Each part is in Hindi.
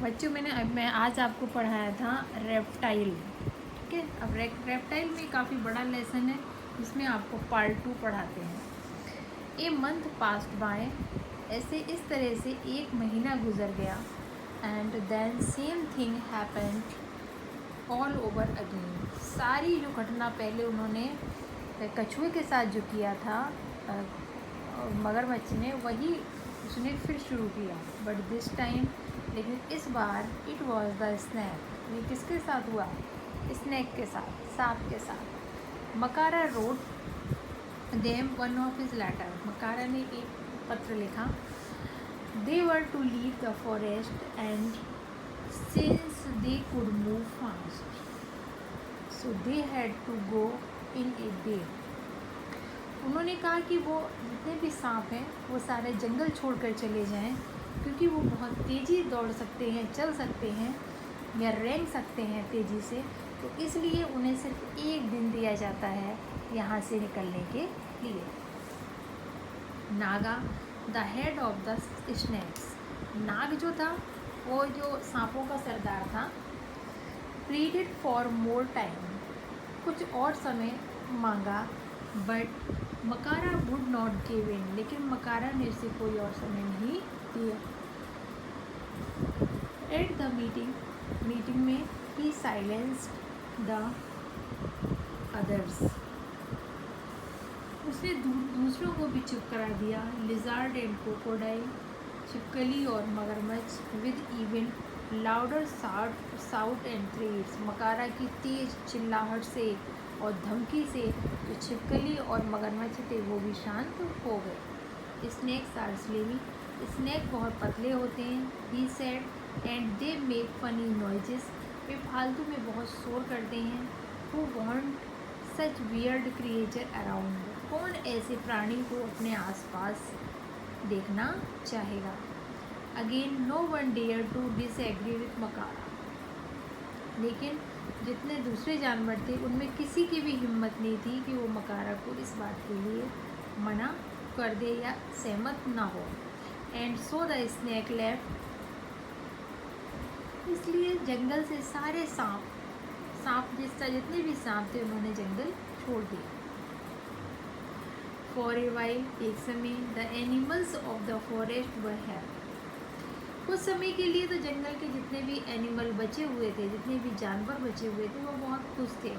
बच्चों मैं आज आपको पढ़ाया था रेप्टाइल। ठीक है, अब रेप्टाइल में काफ़ी बड़ा लेसन है, जिसमें आपको पार्ट 2 पढ़ाते हैं। ए मंथ पास्ट बाय, ऐसे इस तरह से एक महीना गुजर गया। And then same thing happened all over again. सारी जो घटना पहले उन्होंने कछुए के साथ जो किया था मगरमच्छ ने, वही उसने फिर शुरू किया, बट दिस टाइम, लेकिन इस बार इट वॉज द स्नैक। ये किसके साथ हुआ? स्नैक के साथ, सांप के साथ। Makara wrote them one of his letter. Makara ने एक पत्र लिखा। They were to leave the forest and since they could move fast so they had to go in a day. उन्होंने कहा कि वो जितने भी सांप हैं वो सारे जंगल छोड़कर चले जाएं, क्योंकि वो बहुत तेज़ी दौड़ सकते हैं, चल सकते हैं या रेंग सकते हैं तेज़ी से, तो इसलिए उन्हें सिर्फ एक दिन दिया जाता है यहाँ से निकलने के लिए। Naga the head of the snakes. नाग जो था, वो जो सांपों का सरदार था, प्लीडेड फॉर मोर टाइम, कुछ और समय मांगा, but Makara would not give in, लेकिन मकारा ने उसे कोई और समय नहीं दिया। एट द मीटिंग में ही साइलेंस्ड द अदर्स, उसने दूसरों को भी चुप करा दिया। लिजार्ड एंड क्रोकोडाइल, छिपकली और मगरमच्छ, with even louder shout and threats, Makara की तेज चिल्लाहट से और धमकी से जो छिपकली और मगरमच्छ थे वो भी शांत हो गए। स्नैक्स आर स्लीवी, स्नैक बहुत पतले होते हैं, he said, and they make funny noises, वे फालतू में बहुत शोर करते हैं। Who want such weird creature around, कौन ऐसे प्राणी को अपने आसपास देखना चाहेगा। Again no one dare to disagree with Makara, लेकिन जितने दूसरे जानवर थे उनमें किसी की भी हिम्मत नहीं थी कि वो मकारा को इस बात के लिए मना कर दे या सहमत ना हो। And so the snake left, इसलिए जंगल से सारे सांप जितने भी सांप थे उन्होंने जंगल छोड़ दिया। फॉर ए वाइल, एक समय, the animals of the forest were happy, कुछ समय के लिए तो जंगल के जितने भी एनिमल बचे हुए थे, जितने भी जानवर बचे हुए थे, वो बहुत खुश थे।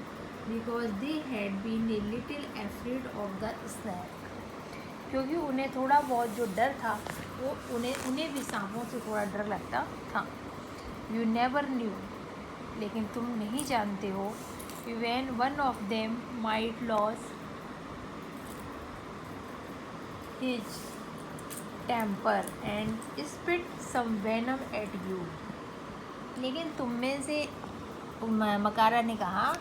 Because they had been a little afraid of the snake, क्योंकि उन्हें थोड़ा बहुत जो डर था वो उन्हें भी सांपों से थोड़ा डर लगता था। यू नेवर न्यू, लेकिन तुम नहीं जानते हो, when one of them might lose his temper and spit some venom at you, लेकिन तुम में से मकारा ने कहा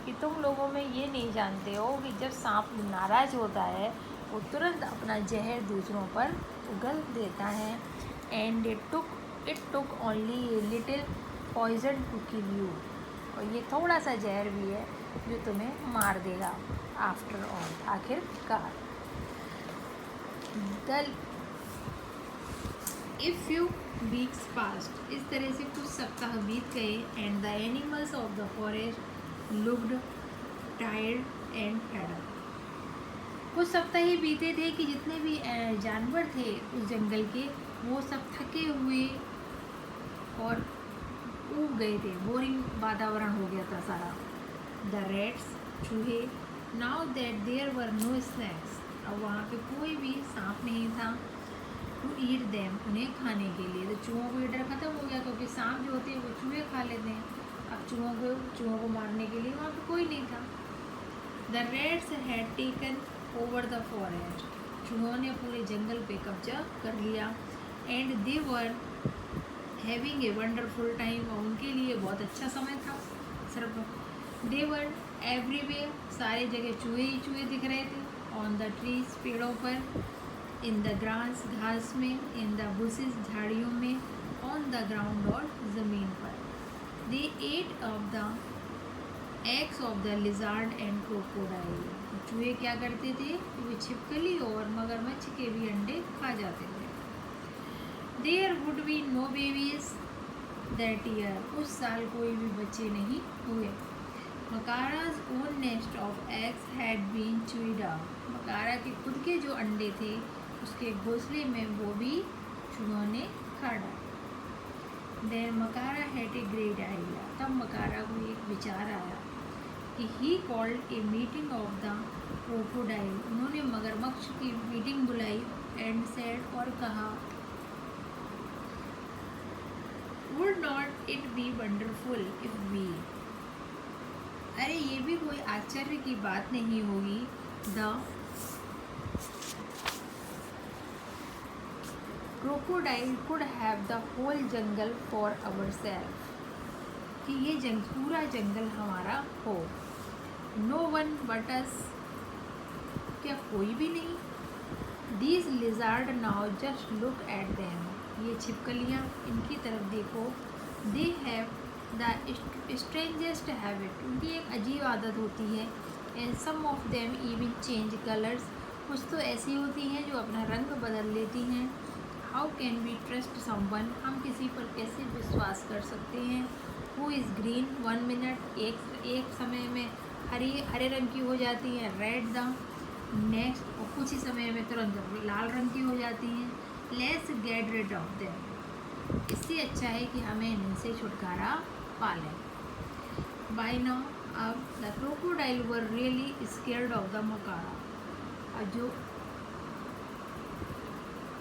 कि तुम लोगों में ये नहीं जानते हो कि जब सांप नाराज़ होता है वो तुरंत अपना जहर दूसरों पर उगल देता है। And it took only a little poison to kill you, और ये थोड़ा सा जहर भी है जो तुम्हें मार देगा। आफ्टर ऑल, आखिरकार। इफ़ फ्यू वीक्स पास्ट, इस तरह से कुछ सप्ताह बीत गए। And the animals of the forest looked tired and fed up, कुछ सप्ताह ही बीते थे कि जितने भी जानवर थे उस जंगल के, वो सब थके हुए और ऊब गए थे, बोरिंग वातावरण हो गया था सारा। द रेट्स, चूहे, now that there were no snacks, अब वहाँ पे कोई भी सांप नहीं था। टू ईट देम, उन्हें खाने के लिए, तो चूहों को ये डर खत्म हो गया, क्योंकि सांप जो होते हैं वो चूहे खा लेते हैं। अब चूहों को मारने के लिए वहाँ पे कोई नहीं था। The Reds had taken over the forest, चूहों ने पूरे जंगल पे कब्जा कर लिया। And they were having a wonderful time, और उनके लिए बहुत अच्छा समय था सिर्फ। दे वर एवरीवेयर, सारे जगह चूहे ही चूहे दिख रहे थे। ऑन द ट्रीज, पेड़ों पर। इन द ग्रास, घास में। इन द बुशेस, झाड़ियों में। ऑन द ग्राउंड, और ज़मीन पर। They ate off the eggs of the lizard and crocodile, चूहे क्या करते थे, वे छिपकली और मगरमच्छ के भी अंडे खा जाते थे। There would be no babies, that year, उस साल कोई भी बच्चे नहीं हुए। Makara's own nest of eggs had been chewed out, Makara के खुद के जो अंडे थे उसके घोंसले में वो भी चूहों ने खा डाले। Then Makara had a great idea, तब मकारा को एक विचार आया कि he called a meeting of the crocodile, उन्होंने मगरमच्छ की मीटिंग बुलाई एंड सेड, और कहा, would not it be wonderful if we, अरे ये भी कोई आश्चर्य की बात नहीं होगी, the crocodile could have the whole jungle for our self, कि ये पूरा जंगल हमारा हो। नो वन बट अस, क्या कोई भी नहीं। These lizard now just look at them, ये छिपकलियाँ इनकी तरफ देखो। They have the strangest habit, उनकी एक अजीब आदत होती है। And some of them even change colours, कुछ तो ऐसी होती हैं जो अपना रंग बदल लेती हैं। How can we trust someone, हम किसी पर कैसे विश्वास कर सकते हैं। हु इज़ ग्रीन 1 मिनट, एक समय में हरे रंग की हो जाती है, रेड द नेक्स्ट, और कुछ ही समय में तुरंत लाल रंग की हो जाती हैं। Let's get rid of them, इससे अच्छा है कि हमें इनसे छुटकारा पा लें। बाय नाउ, अब the crocodile were really scared of the Makara, अब जो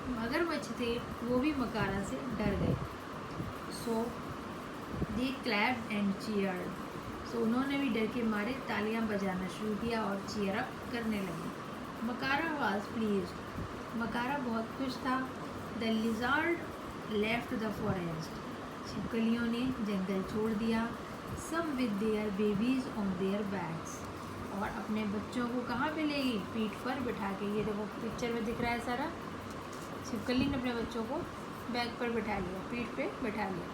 मगरमच्छ थे वो भी मकारा से डर गए। सो दे क्लैप्ड एंड चीयर्ड, सो उन्होंने भी डर के मारे तालियां बजाना शुरू किया और चीयर अप करने लगे। मकारा वाज प्लीज्ड, मकारा बहुत खुश था। The lizard left the forest, छिपकलियों ने जंगल छोड़ दिया। Some with their babies on their backs, और अपने बच्चों को कहाँ पे लेगी, पीठ पर बिठा के। ये देखो पिक्चर में दिख रहा है सारा, छिपकली ने अपने बच्चों को बैग पर बिठा लिया, पीठ पे बिठा लिया।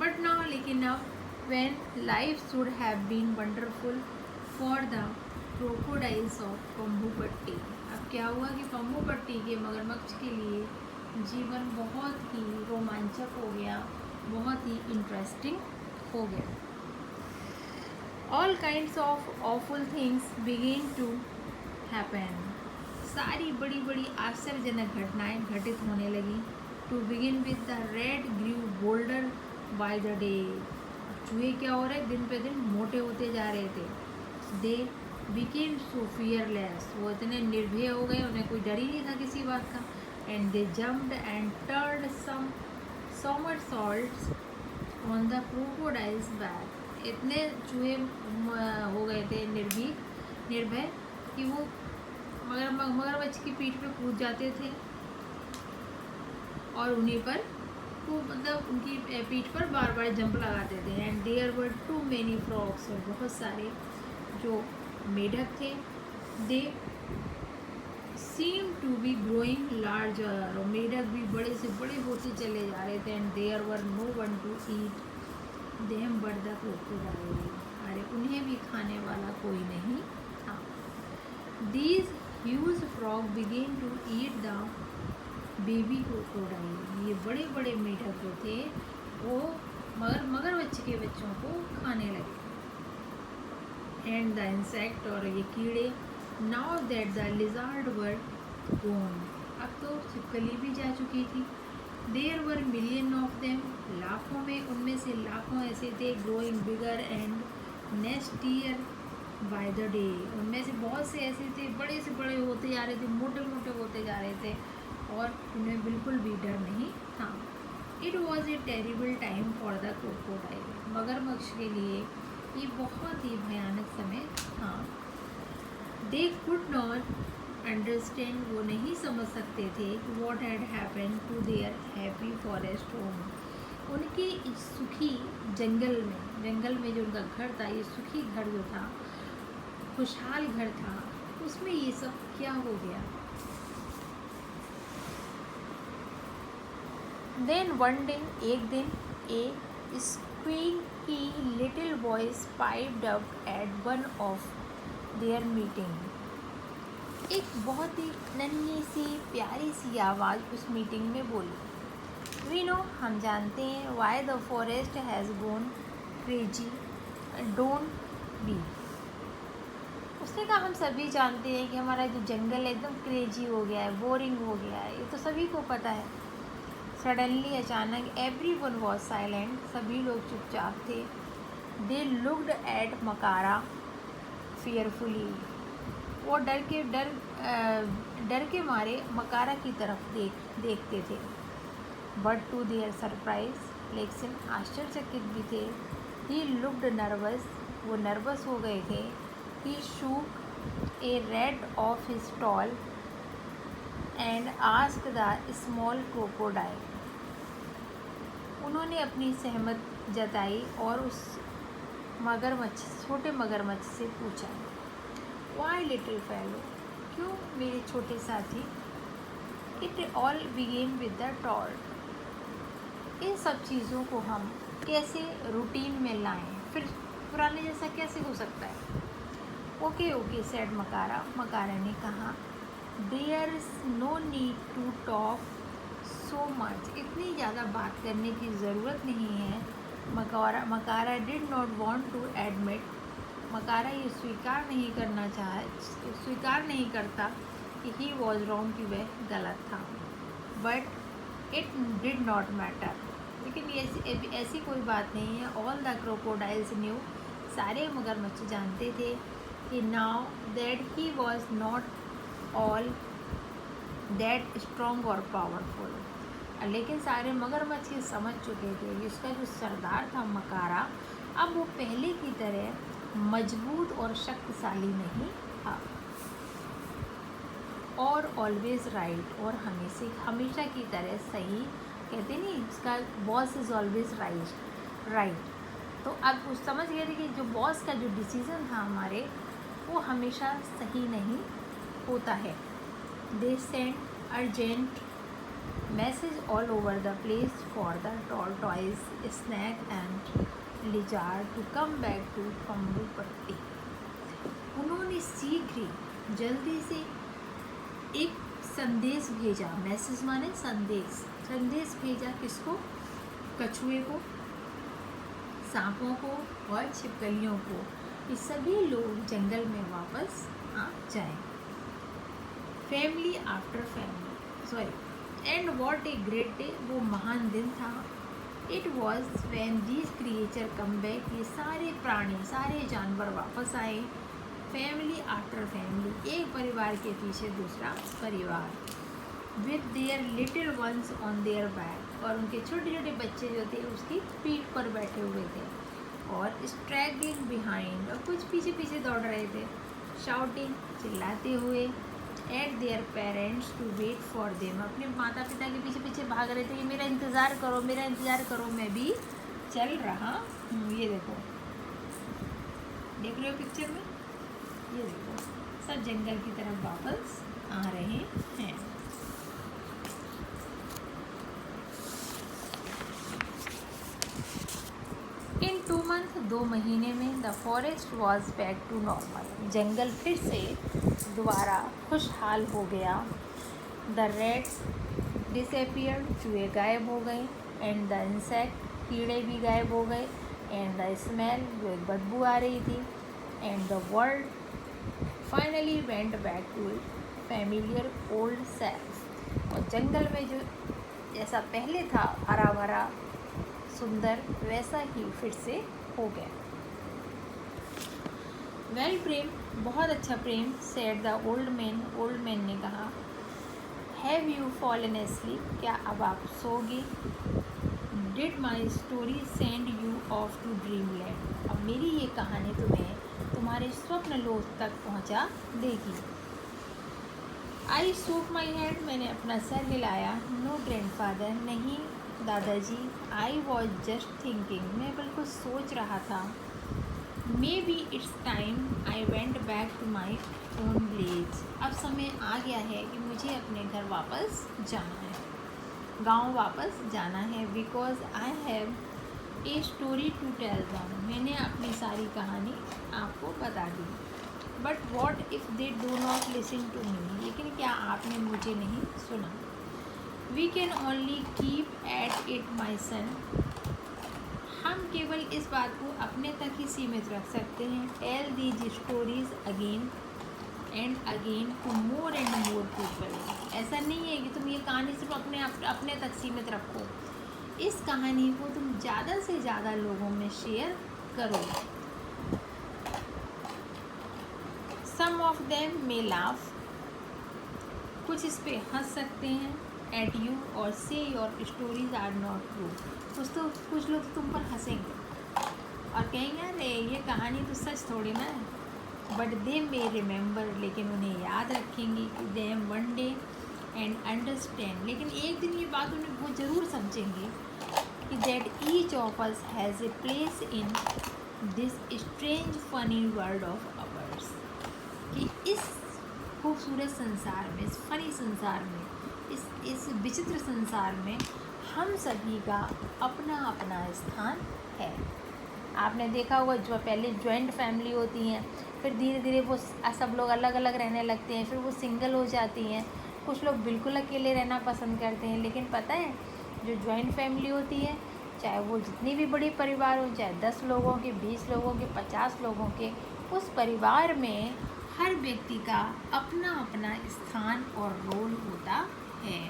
बट नाउ, लेकिन अब, when life should have been wonderful for the crocodiles of Pambupatti, अब क्या हुआ कि पंबूपट्टी के मगरमच्छ के लिए जीवन बहुत ही रोमांचक हो गया, बहुत ही इंटरेस्टिंग हो गया। All kinds of awful things begin to happen, सारी बड़ी बड़ी आश्चर्यजनक घटनाएं घटित होने लगी। To begin with the red grew boulder by the day, चूहे क्या हो रहे, दिन पे दिन मोटे होते जा रहे थे। दे बिकेम सो फियरलेस, वो इतने निर्भय हो गए, उन्हें कोई डर ही नहीं था किसी बात का। And they jumped and turned some somersaults on the crocodile's back, इतने चूहे हो गए थे निर्भय कि वो मगरमच्छ की पीठ पे कूद जाते थे और उन्हीं पर वो मतलब उनकी पीठ पर बार बार जंप लगाते थे। And there were too many frogs, और बहुत सारे जो मेढक थे। They seem to be growing larger, और मेढक भी बड़े से बड़े होते चले जा रहे थे। And there were no one to eat them but the crocodile, अरे उन्हें भी खाने वाला कोई नहीं था। These huge frog began to eat the baby crocodile, ये बड़े बड़े मेढक जो थे वो मगरमच्छ के बच्चों को खाने लगे। एंड द इंसेक्ट, और ये कीड़े। Now that the lizard were gone, अब तो छिपकली भी जा चुकी थी। There were million of them, लाखों में, उनमें से लाखों ऐसे थे। Growing bigger and nastier by the day, उनमें से बहुत से ऐसे थे, बड़े से बड़े होते जा रहे थे, मोटे मोटे होते जा रहे थे, और उन्हें बिल्कुल भी डर नहीं था। It was a terrible time for the crocodile, मगरमच्छ के लिए ये बहुत ही भयानक समय था। दे कुड नॉट अंडरस्टैंड, वो नहीं समझ सकते थे what had happen to their happy forest home, उनके इस सुखी जंगल में जो उनका घर था, ये सुखी घर जो था, खुशहाल घर था, उसमें ये सब क्या हो गया। देन वन डे, एक दिन, a squeaky little voice piped up at one of their meeting, एक बहुत ही नन्ही सी प्यारी सी आवाज़ उस मीटिंग में बोली। वी नो, हम जानते हैं, why the forest has gone crazy, don't be. उसने कहा हम सभी जानते हैं कि हमारा जो जंगल है एकदम क्रेजी हो गया है, बोरिंग हो गया है, ये तो सभी को पता है। सडनली, अचानक, एवरी वन वॉज साइलेंट, सभी लोग चुपचाप थे। दे लुक्ड एट मकारा फियरफुली, वो डर के मारे मकारा की तरफ देखते थे। बट टू देयर सरप्राइज, लेकिन आश्चर्यचकित भी थे। ही लुक्ड नर्वस, वो नर्वस हो गए थे। He shook a red of his tall and asked the small crocodile, उन्होंने अपनी सहमत जताई और उस छोटे मगरमच्छ से पूछा, वाई लिटिल फेलो, क्यों मेरे छोटे साथी। It all began with the tort, इन सब चीज़ों को हम कैसे रूटीन में लाएं, फिर पुराने जैसा कैसे हो सकता है। Okay okay said Makara, Makara ने कहा, there is no need to talk so much, इतनी ज़्यादा बात करने की ज़रूरत नहीं है। Makara did not want to admit, Makara ये स्वीकार नहीं करता कि ही वॉज रॉन्ग, कि वह गलत था। But it did not matter, लेकिन ऐसी कोई बात नहीं है। ऑल द क्रोकोडाइल्स न्यू, सारे मगरमच्छ जानते थे कि now that he was not all that strong और पावरफुल, लेकिन सारे मगरमच्छ ये समझ चुके थे कि उसका जो सरदार था मकारा, अब वो पहले की तरह मजबूत और शक्तिशाली नहीं था। और ऑलवेज राइट, और हमेशा की तरह सही, कहते नहीं उसका बॉस इज़ ऑलवेज राइट। तो अब वो समझ गए थे कि जो बॉस का जो डिसीज़न था हमारे, वो हमेशा सही नहीं होता है। They send urgent message all over the place for the tortoise, snake and lizard to come back to Pambupatti, उन्होंने शीघ्र ही जल्दी से एक संदेश भेजा। मैसेज माने संदेश भेजा, किसको, कछुए को, सांपों को और छिपकलियों को, कि सभी लोग जंगल में वापस आ जाएं। Family after family, and what a great day, वो महान दिन था। It was when these creature come back, ये सारे प्राणी, सारे जानवर वापस आए। फैमिली आफ्टर फैमिली, एक परिवार के पीछे दूसरा परिवार। With their little ones on their back, और उनके छोटे छोटे बच्चे जो थे उसकी पीठ पर बैठे हुए थे। और स्ट्रैगलिंग बिहाइंड, और कुछ पीछे पीछे दौड़ रहे थे। शाउटिंग, चिल्लाते हुए। At their parents to wait for them, अपने माता पिता के पीछे पीछे भाग रहे थे कि मेरा इंतज़ार करो, मैं भी चल रहा हूँ। ये देखो, देख रहे हो पिक्चर में, ये देखो सब जंगल की तरफ वापस आ रहे हैं। इन 2 months, 2 महीने में, the forest was back to normal, जंगल फिर से दोबारा खुशहाल हो गया। द रैट्स डिसअपियर्ड, चूहे गायब हो गए। एंड द इंसेक्ट, कीड़े भी गायब हो गए। एंड द स्मेल, जो एक बदबू आ रही थी। And the world finally went back to familiar old self, और जंगल में जो जैसा पहले था हरा भरा सुंदर, वैसा ही फिर से हो गया। वेल प्रेम, बहुत अच्छा Prem, said the old man ने कहा। हैव यू फॉलन एस्लीप, क्या अब आप सोगे। Did my story send you off to dreamland, अब मेरी ये कहानी तुम्हें तुम्हारे स्वप्न लोक तक पहुंचा देगी। आई शोक माई हेड, मैंने अपना सर हिलाया। नो ग्रैंडफादर, नहीं दादाजी। आई वॉज जस्ट थिंकिंग, मैं बिल्कुल सोच रहा था। Maybe it's time I went back to my own village, अब समय आ गया है कि मुझे अपने घर वापस जाना है, गांव वापस जाना है। Because I have a story to tell them, मैंने अपनी सारी कहानी आपको बता दी। But what if they do not listen to me, लेकिन क्या आपने मुझे नहीं सुना। We can only keep at it my son, हम केवल इस बात को अपने तक ही सीमित रख सकते हैं। Tell these stories again and again to more and more people, ऐसा नहीं है कि तुम ये कहानी सिर्फ अपने तक सीमित रखो, इस कहानी को तुम ज़्यादा से ज़्यादा लोगों में शेयर करो। सम ऑफ देम मे लाफ, कुछ इस पे हंस सकते हैं, eight you or say your stories are not true, कुछ लोग तुम पर हंसेंगे और कहेंगे अरे ये कहानी तो सच थोड़ी ना है, बट दे मे रिमेंबर, लेकिन उन्हें याद रखेंगे कि दे वन डे एंड अंडरस्टैंड, लेकिन एक दिन ये बात उन्हें वो ज़रूर समझेंगे कि that each of us has a place in this strange funny world of ours, कि इस खूबसूरत संसार में, इस फनी संसार में, इस विचित्र संसार में हम सभी का अपना अपना स्थान है। आपने देखा होगा जो पहले जॉइंट फैमिली होती हैं, फिर धीरे धीरे वो सब लोग अलग अलग रहने लगते हैं, फिर वो सिंगल हो जाती हैं, कुछ लोग बिल्कुल अकेले रहना पसंद करते हैं। लेकिन पता है जो जॉइंट फैमिली होती है, चाहे वो जितनी भी बड़ी परिवार हो, चाहे 10 लोगों के, 20 लोगों के, 50 लोगों के, उस परिवार में हर व्यक्ति का अपना अपना स्थान और रोल होता है।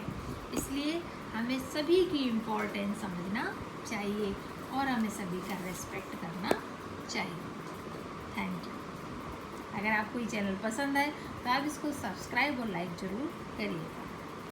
इसलिए हमें सभी की इम्पोर्टेंस समझना चाहिए और हमें सभी का रेस्पेक्ट करना चाहिए। Thank you. अगर आपको ये चैनल पसंद है तो आप इसको सब्सक्राइब और लाइक ज़रूर करिएगा।